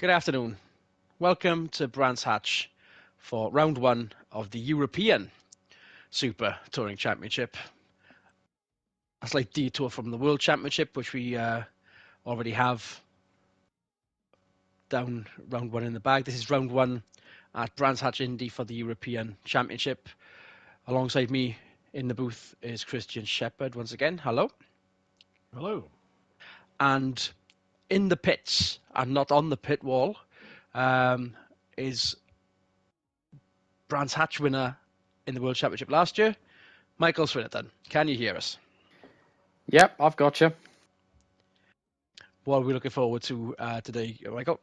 Good afternoon. Welcome to Brands Hatch for round one of the European Super Touring Championship. A slight detour from the World Championship, which we already have down round one in the bag. This is round one at Brands Hatch Indy for the European Championship. Alongside me in the booth is Christian Shepherd once again. Hello. Hello. And in the pits and not on the pit wall is Brands Hatch winner in the World Championship last year, Michael Swinnerton. Can you hear us? Yep, I've got you. What are we looking forward to today, Michael?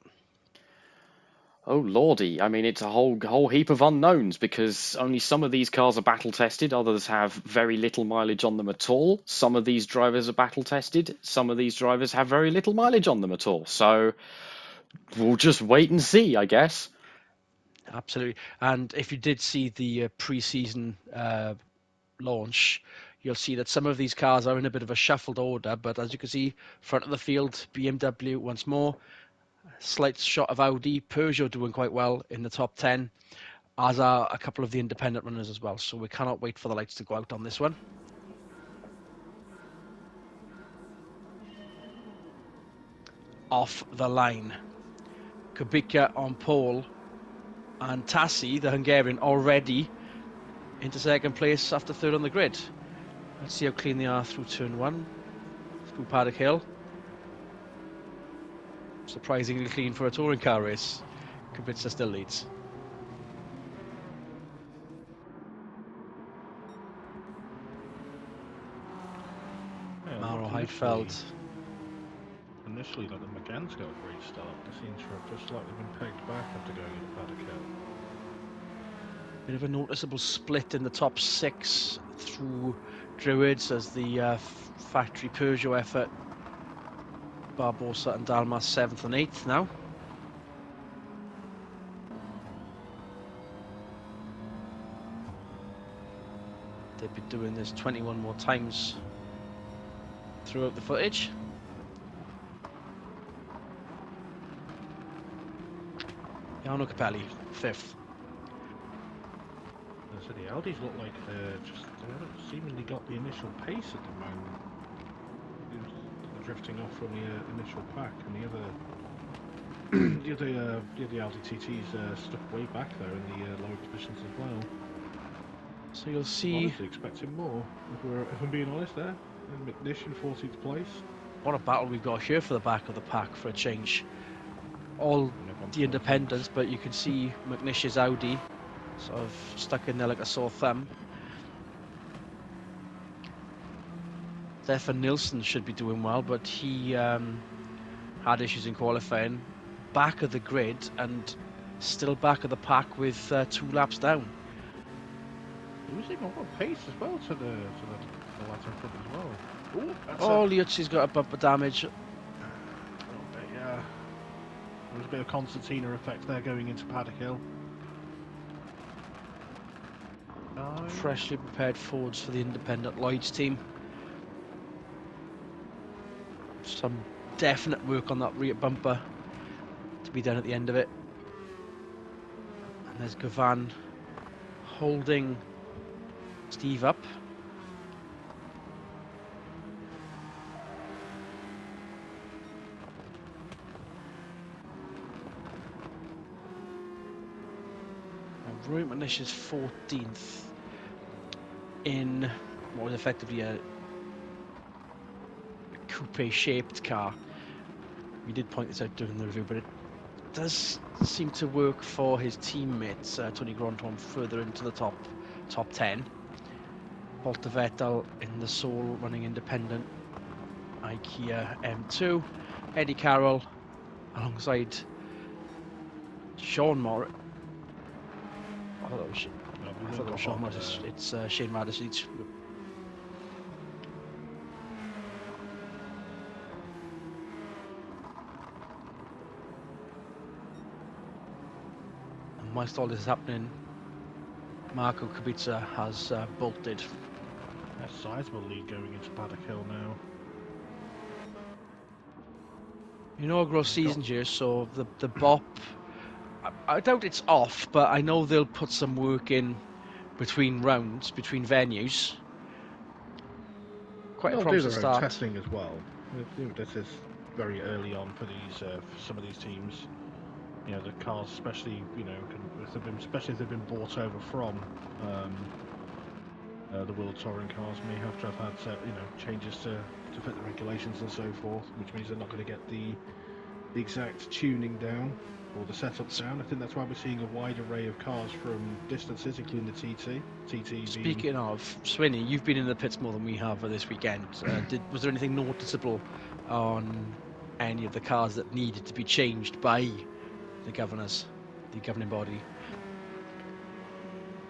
Oh lordy, I mean it's a whole heap of unknowns because only some of these cars are battle tested, others have very little mileage on them at all. Some of these drivers are battle tested, some of these drivers have very little mileage on them at all. So we'll just wait and see, I guess. Absolutely. And if you did see the pre-season launch, you'll see that some of these cars are in a bit of a shuffled order, but as you can see, front of the field, BMW once more, slight shot of Audi, Peugeot doing quite well in the top 10, as are a couple of the independent runners as well. So we cannot wait for the lights to go out on this one. Off the line. Kubica on pole, and Tassi, the Hungarian, already into second place after third on the grid. Let's see how clean they are through turn one, through Paddock Hill. Surprisingly clean for a touring car race. Kubica still leads. Yeah, Maro look, Heidfeld. Initially, like the McGann's got a great start. They seem to have just slightly been pegged back after going into Paddock Hill. Bit of a noticeable split in the top six through Druids as the factory Peugeot effort. Barbosa and Dalmas 7th and 8th now. They've been doing this 21 more times throughout the footage. Jarno Capelli, 5th. So the Audis look like they haven't seemingly got the initial pace at the moment. They're drifting off from the initial pack, and the other Audi TTs stuck way back there in the lower positions as well. So you'll see. Honestly, expecting more. If I'm being honest, there, and McNish in 14th place. What a battle we've got here for the back of the pack for a change. All the independents, but you can see McNish's Audi sort of stuck in there like a sore thumb. Stefan Nilsson should be doing well, but he had issues in qualifying. Back of the grid and still back of the pack with 2 laps down. Losing a lot of pace as well to the latter front as well. Oh, Liuzzi's got a bumper damage. A little bit, yeah. There's a bit of Constantina effect there going into Paddock Hill. Freshly prepared Fords for the independent Lloyd's team. Some definite work on that rear bumper to be done at the end of it. And there's Gavan holding Steve up. And Roy McNish is 14th in what was effectively a coupe-shaped car. We did point this out during the review, but it does seem to work for his teammates. Tony Gronholm further into the top 10. Walter Vettel in the Soul running independent. IKEA M2. Eddie Carroll alongside Sean Morris. I thought that was Sean Morris. It's Shane Radisich. And whilst all this is happening, Marco Kubica has bolted. A sizable lead going into Paddock Hill now. Inaugural season here, so the BOP, I doubt it's off, but I know they'll put some work in between rounds, between venues. Quite a They'll do promising their own start. testing as well. I think this is very early on for these, for some of these teams. You know, the cars, especially, you know, especially if they've been bought over from the World Touring cars, may have to have had, you know, changes to fit the regulations and so forth, which means they're not going to get the exact tuning down or the setups down. I think that's why we're seeing a wide array of cars from distances, including the TT. TT being... Speaking of, Swinney, you've been in the pits more than we have for this weekend. Was there anything noticeable on any of the cars that needed to be changed by the governors, the governing body?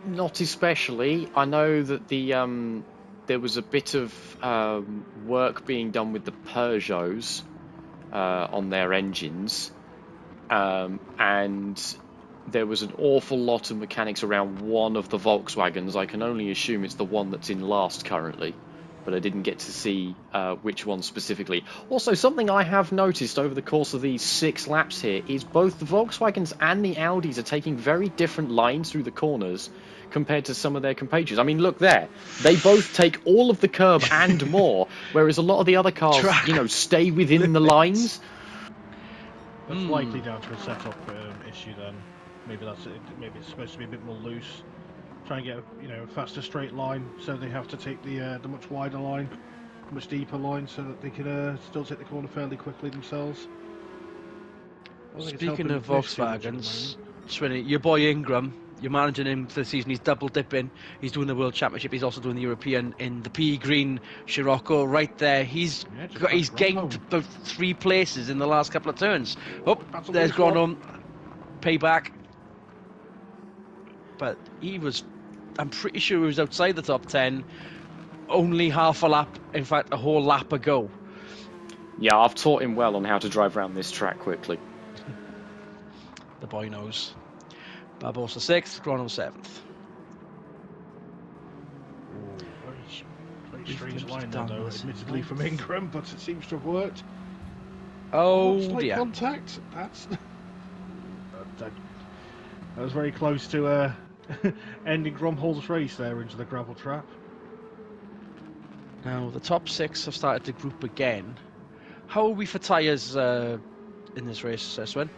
Not especially. I know that there was a bit of work being done with the Peugeots on their engines, and there was an awful lot of mechanics around one of the Volkswagens. I can only assume it's the one that's in last currently, but I didn't get to see which one specifically. Also, something I have noticed over the course of these 6 laps here is both the Volkswagens and the Audis are taking very different lines through the corners compared to some of their compatriots. I mean, look there. They both take all of the curb and more, whereas a lot of the other cars, you know, stay within the lines. That's likely down to a setup issue then. Maybe that's it. Maybe it's supposed to be a bit more loose. Try and get a faster straight line, so they have to take the much wider line, much deeper line, so that they can still take the corner fairly quickly themselves. Speaking of Volkswagens, Swinney, your boy Ingram, you're managing him for the season. He's double dipping. He's doing the World Championship. He's also doing the European in the pea green Scirocco right there. He's gained about 3 places in the last couple of turns. Oh, there's Gronholm. Payback. But I'm pretty sure he was outside the top 10 only half a lap, in fact a whole lap ago. Yeah, I've taught him well on how to drive around this track quickly. The boy knows. Barbosa 6th, Gronholm 7th. Very strange line there, though, admittedly from Ingram, but it seems to have worked. Oh dear. dear. Contact? That's... that was very close to ending Gromhol's race there into the gravel trap. Now, the top 6 have started to group again. How are we for tyres in this race, Swen?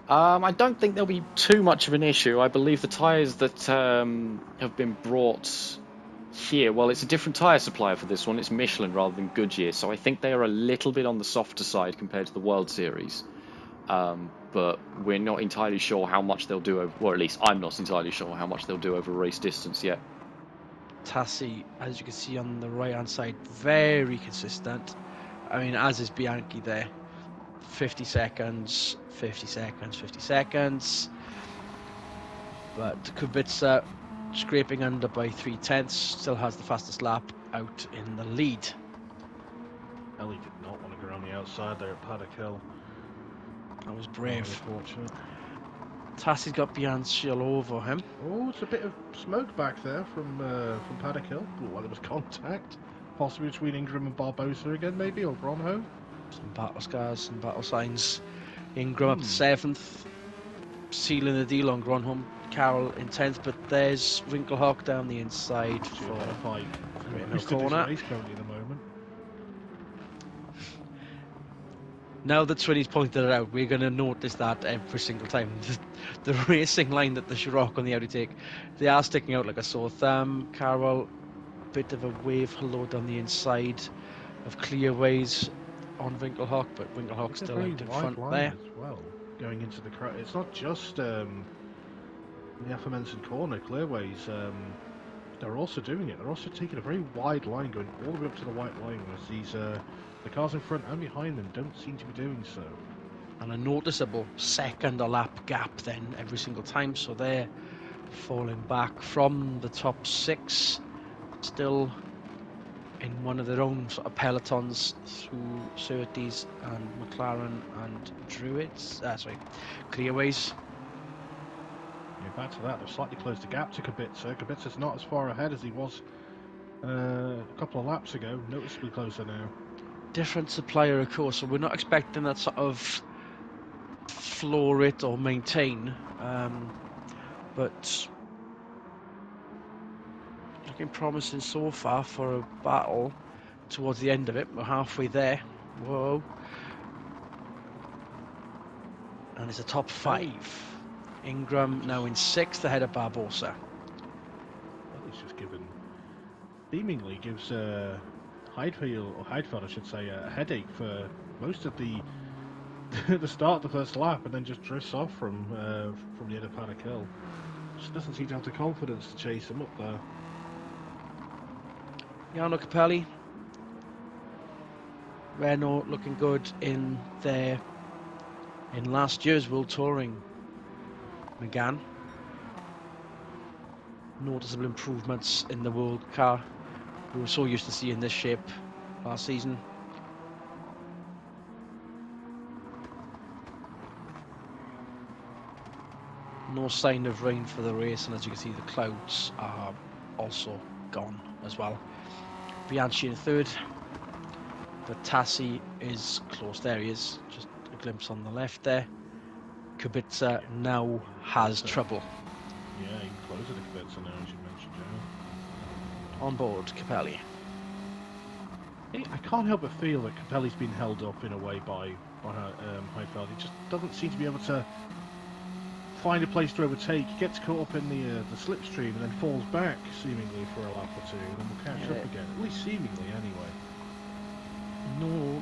I don't think there'll be too much of an issue. I believe the tyres that have been brought here, well, it's a different tyre supplier for this one. It's Michelin rather than Goodyear, so I think they are a little bit on the softer side compared to the World Series. But we're not entirely sure how much they'll do over, or at least I'm not entirely sure how much they'll do over race distance yet. Tassi, as you can see on the right hand side, very consistent. I mean, as is Bianchi there. 50 seconds, 50 seconds, 50 seconds. But Kubica scraping under by 3/10, still has the fastest lap out in the lead. Ellie did not want to go around the outside there at Paddock Hill. That was brave. Unfortunate. Tassi's got Bianchi all over him. Oh, it's a bit of smoke back there from Paddock Hill. Oh, well, there was contact. Possibly between Ingram and Barbosa again, maybe, or Gronholm. Some battle scars, some battle signs. Ingram up to 7th, sealing the deal on Gronholm. Carroll in 10th, but there's Winkelhock down the inside for the corner. Race currently at the moment. Now that Swinny's pointed it out, we're going to notice that every single time. The racing line that the Scirocco and the Audi take, they are sticking out like a sore thumb. Carroll, bit of a wave hello down the inside of clearways on Winkelhock, but Winkelhock's still out in front there. As well, going into the crowd. It's not just the aforementioned corner, clearways. They're also doing it. They're also taking a very wide line, going all the way up to the white line, whereas these the cars in front and behind them don't seem to be doing so. And a noticeable second a lap gap then every single time, so they're falling back from the top 6, still in one of their own sort of pelotons through Surtees and McLaren and Druids, Clearways. Yeah, back to that, they've slightly closed the gap to Kubica. Kubica's not as far ahead as he was a couple of laps ago, noticeably closer now. different supplier, of course, so we're not expecting that sort of floor it or maintain, but looking promising so far for a battle towards the end of it. We're halfway there. Whoa. And it's a top 5. Ingram now in 6th ahead of Barbosa. Well, he's just seemingly gives Heidfeld, I should say, a headache for most of the the start of the first lap, and then just drifts off from the end of Paddock Hill. Just doesn't seem to have the confidence to chase him up there. Jarno Capelli. Renault looking good in last year's World Touring. Megane. Noticeable improvements in the World car. We were so used to seeing this shape last season. No sign of rain for the race, and as you can see, the clouds are also gone as well. Bianchi in 3rd, but Tassi is close. There he is, just a glimpse on the left there. Kubica now has trouble. Yeah, even closer to Kubica now, as you mentioned, Joe. On board, Capelli. I can't help but feel that Capelli's been held up in a way by Heidfeld. He just doesn't seem to be able to find a place to overtake. He gets caught up in the slipstream and then falls back seemingly for a lap or two, and then will catch up again. At least seemingly, anyway. No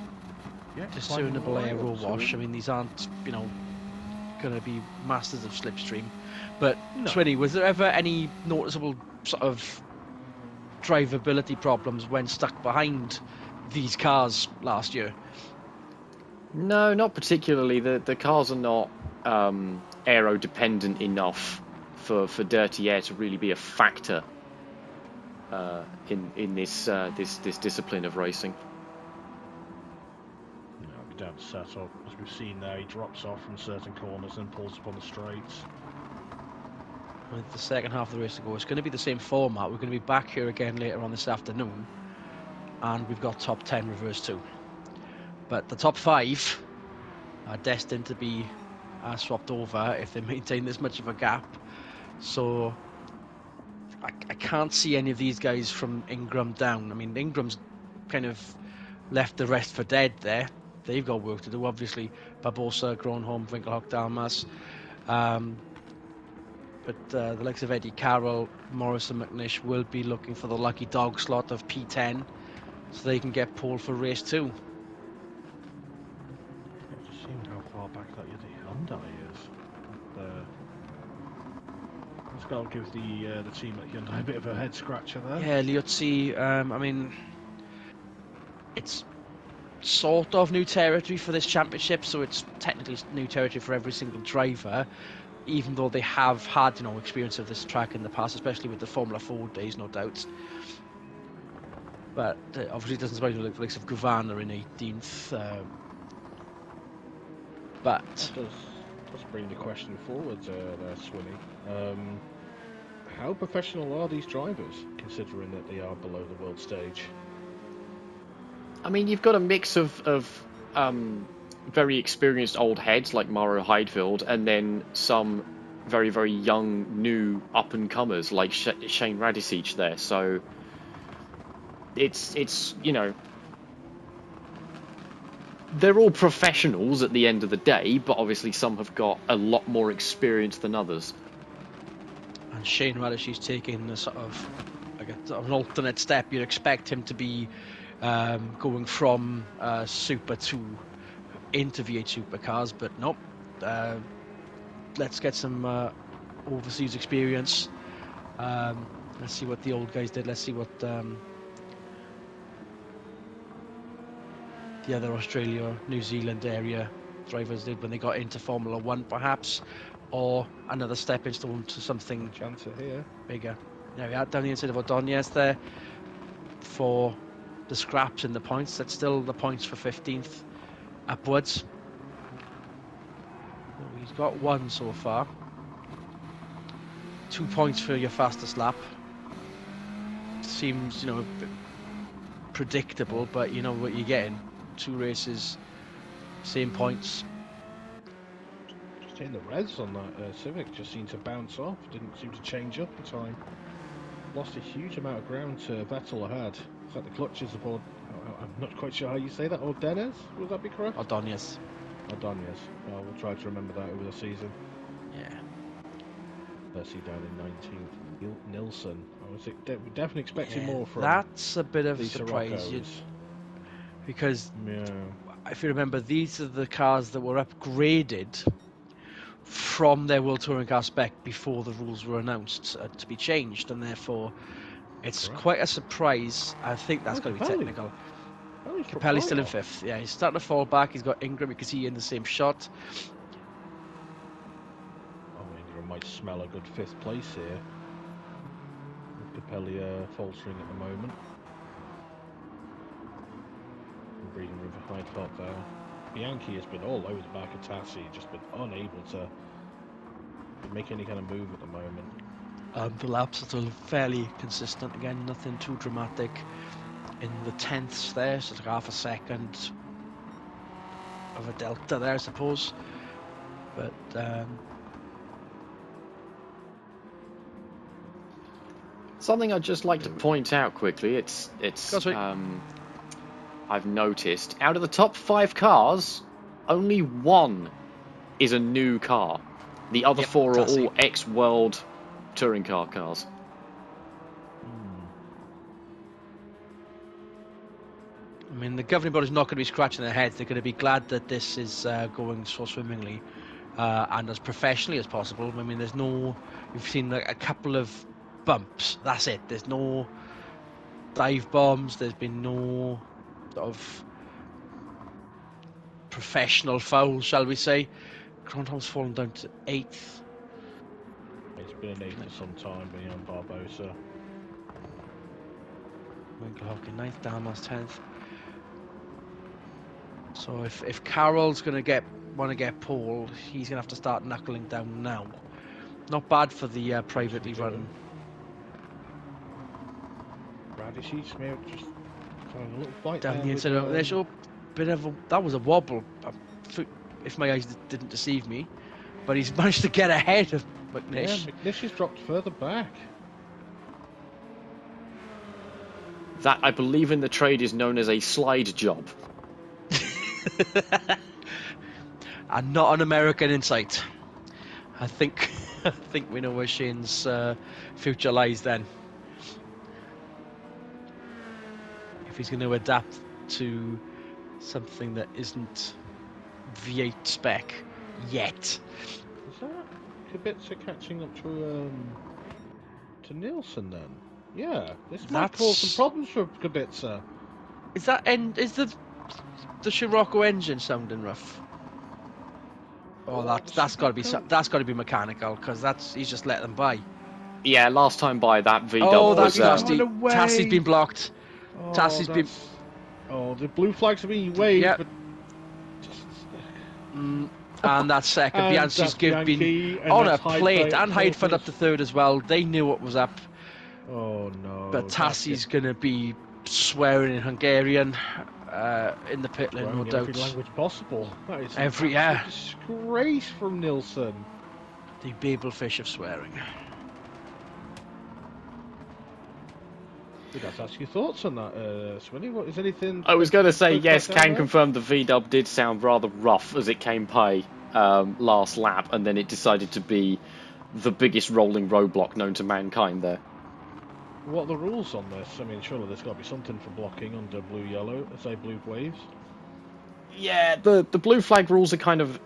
discernible aero wash. I mean, these aren't, going to be masters of slipstream. But no. Swinny, was there ever any noticeable sort of drivability problems when stuck behind these cars last year? No, not particularly. The cars are not aero dependent enough for dirty air to really be a factor in this discipline of racing. Down to set up, as we've seen there, he drops off from certain corners and pulls up on the straights. With the second half of the race to go, it's going to be the same format. We're going to be back here again later on this afternoon, and we've got top 10 reverse too. But the top 5 are destined to be swapped over if they maintain this much of a gap. So I can't see any of these guys from Ingram down. I mean, Ingram's kind of left the rest for dead there. They've got work to do, obviously. Barbosa, Gronholm, Winkelhock, Dalmas. But the likes of Eddie Carroll, Morris and McNish will be looking for the lucky dog slot of P10 so they can get pole for race 2. Just seeing how far back that Hyundai is. That's got to give the team at Hyundai a bit of a head scratcher there. Yeah, Liuzzi, I mean, it's sort of new territory for this championship, so it's technically new territory for every single driver, even though they have had experience of this track in the past, especially with the Formula 4 days, no doubt. But obviously it doesn't surprise me, like the likes of Guvana in 18th. But that does bring the question forward there, Swinny. How professional are these drivers, considering that they are below the world stage? I mean, you've got a mix of very experienced old heads like Mauro Heidfeld, and then some very, very young, new up-and-comers like Shane Radicic there. So it's they're all professionals at the end of the day, but obviously some have got a lot more experience than others. And Shane Radicic taking a sort of an alternate step. You'd expect him to be going from Super 2 into V8 supercars, but nope. Let's get some overseas experience. Let's see what the old guys did. Let's see what the other Australia, New Zealand area drivers did when they got into Formula 1, perhaps, or another stepping stone to something here bigger. There we are, down the inside of Ordonez there for the scraps in the points. That's still the points for 15th upwards. He's got 1 so far. 2 points for your fastest lap. Seems, a bit predictable, but you know what you're getting. 2 races, same points. Just hitting the revs on that Civic just seemed to bounce off. Didn't seem to change up in time. Lost a huge amount of ground to Vettel ahead. It's like the clutches aboard. I'm not quite sure how you say that. Ordonez? Would that be correct? Ordonez. Ordonez. Well, we'll try to remember that over the season. Yeah. Let's see, down in 19th. Nilsson. I was definitely expecting more from That's a bit of a these surprise. Siroccos. Because Yeah. if you remember, these are the cars that were upgraded from their World Touring Car spec before the rules were announced to be changed, and therefore it's Correct. quite a surprise. I think that's going to be Capelli. technical. Capelli's Capelli's still in off. 5th. Yeah, he's starting to fall back. He's got Ingram. You can see in the same shot. Oh, Ingram might smell a good 5th place here. With Capelli faltering at the moment. Breeding River Hyde there. Bianchi has been all over the back of Tassi, just been unable to make any kind of move at the moment. The laps are still fairly consistent. Again, nothing too dramatic in the tenths there. So it's like half a second of a delta there, I suppose. But something I'd just like to point out quickly. It's I've noticed out of the top 5 cars, only 1 is a new car. The other 4 are all ex-World Touring Car cars. I mean, the governing body's not going to be scratching their heads. They're going to be glad that this is going so swimmingly and as professionally as possible. I mean, you've seen like a couple of bumps. That's it. There's no dive bombs. There's been no sort of professional fouls, shall we say. Gronholm's fallen down to 8th. It's been an 8th for some time beyond Barbosa. Winkelhock 9th, Dalmas 10th. So if Carroll's going to want to get pole, he's going to have to start knuckling down now. Not bad for the privately run. Radishi's just trying a little fight down there the inside. There's a bit of that was a wobble, if my eyes didn't deceive me. But he's managed to get ahead of McNish. Yeah, McNish has dropped further back. That, I believe in the trade, is known as a slide job. And not an American in sight. I think we know where Shane's future lies then. If he's going to adapt to something that isn't V8 spec yet. Is that Kubica catching up to Nielsen then? Yeah, this might cause some problems for Kubica. Is the Scirocco engine sounding rough? Oh, that's got to be mechanical, because he's just let them by. Yeah, last time by that V-dub that's was nasty. Tassi's been blocked. Tassi's been. Oh, the blue flags are being waved. Yep. But... And that's second. Bianchi's been on a plate, and Heidfeld up to 3rd as well. They knew what was up. Oh no! But Tassi's going to be swearing in Hungarian in the pit lane, no doubt. Every language possible. That is Yeah. Disgrace from Nilsson. The Babelfish of swearing. We'd have to ask your thoughts on that, Swinny. What is anything? I was going to say yes. Can confirm the V-dub did sound rather rough as it came by last lap, and then it decided to be the biggest rolling roadblock known to mankind there. What are the rules on this? I mean, surely there's got to be something for blocking under blue-yellow, say blue waves. Yeah, the blue flag rules are kind of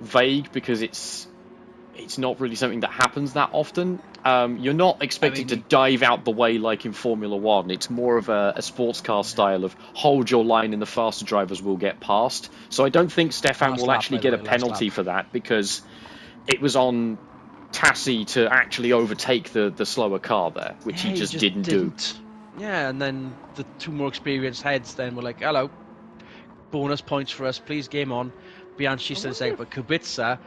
vague because it's not really something that happens that often. You're not expected to dive out the way like in Formula 1. It's more of a sports car style of hold your line and the faster drivers will get past. So I don't think Stefan will actually get a penalty for that, because it was on Tassi to actually overtake the slower car there, which he just didn't do. Yeah, and then the 2 more experienced heads then were like, hello, bonus points for us, please, game on. Bianchi still saying, but Kubica,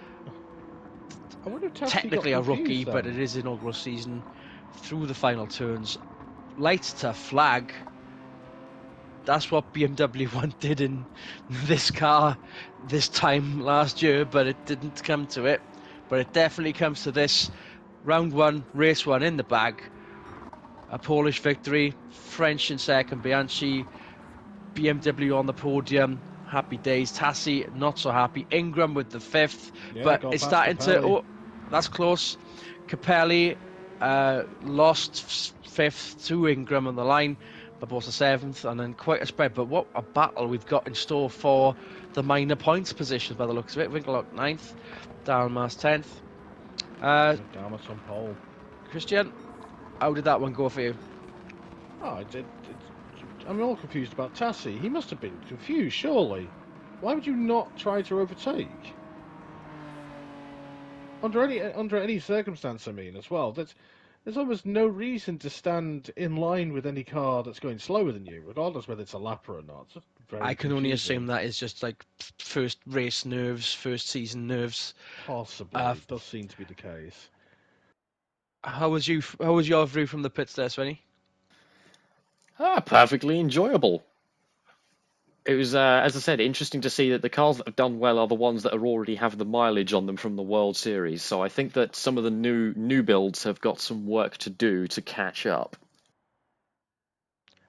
technically a rookie, but it is inaugural season, through the final turns, lights to flag, that's what BMW wanted in this car this time last year, but it didn't come to it. But it definitely comes to this. Round one, race one in the bag. A Polish victory, French in second, Bianchi, BMW on the podium. Happy days. Tassi, not so happy. Ingram with the fifth, Yeah, but got it's past starting to. Capelli. Oh, that's close. Capelli lost fifth to Ingram on the line. Barbosa seventh, and then quite a spread. But what a battle we've got in store for the minor points positions by the looks of it. Winkelhock ninth, Dalmas 10th. Damas on pole. Christian, how did that one go for you? Oh, I'm all confused about Tassi. He must have been confused, surely. Why would you not try to overtake? Under any circumstance, I mean, as well. There's almost no reason to stand in line with any car that's going slower than you, regardless whether it's a lapper or not. It's just I very can only assume confusing. that is just like first race nerves, first season nerves. Possibly, Uh, it does seem to be the case. how was you? How was your view from the pits there, Svenny? Perfectly enjoyable. It was, as I said, interesting to see that the cars that have done well are the ones that are already have the mileage on them from the World Series. So I think that some of the new builds have got some work to do to catch up.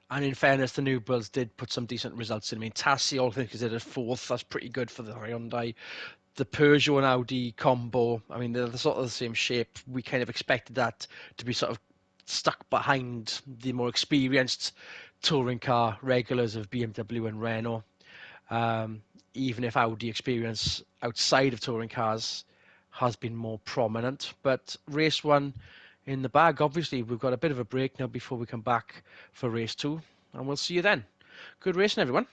And in fairness, the new builds did put some decent results in. I mean, Tassi, all things considered, fourth. That's pretty good for the Hyundai. The Peugeot and Audi combo, I mean, they're sort of the same shape. We kind of expected that to be sort of stuck behind the more experienced touring car regulars of BMW and Renault. Um, Even if Audi experience outside of touring cars has been more prominent. But race one in the bag, obviously, we've got a bit of a break now before we come back for race two, and we'll see you then. Good racing, everyone.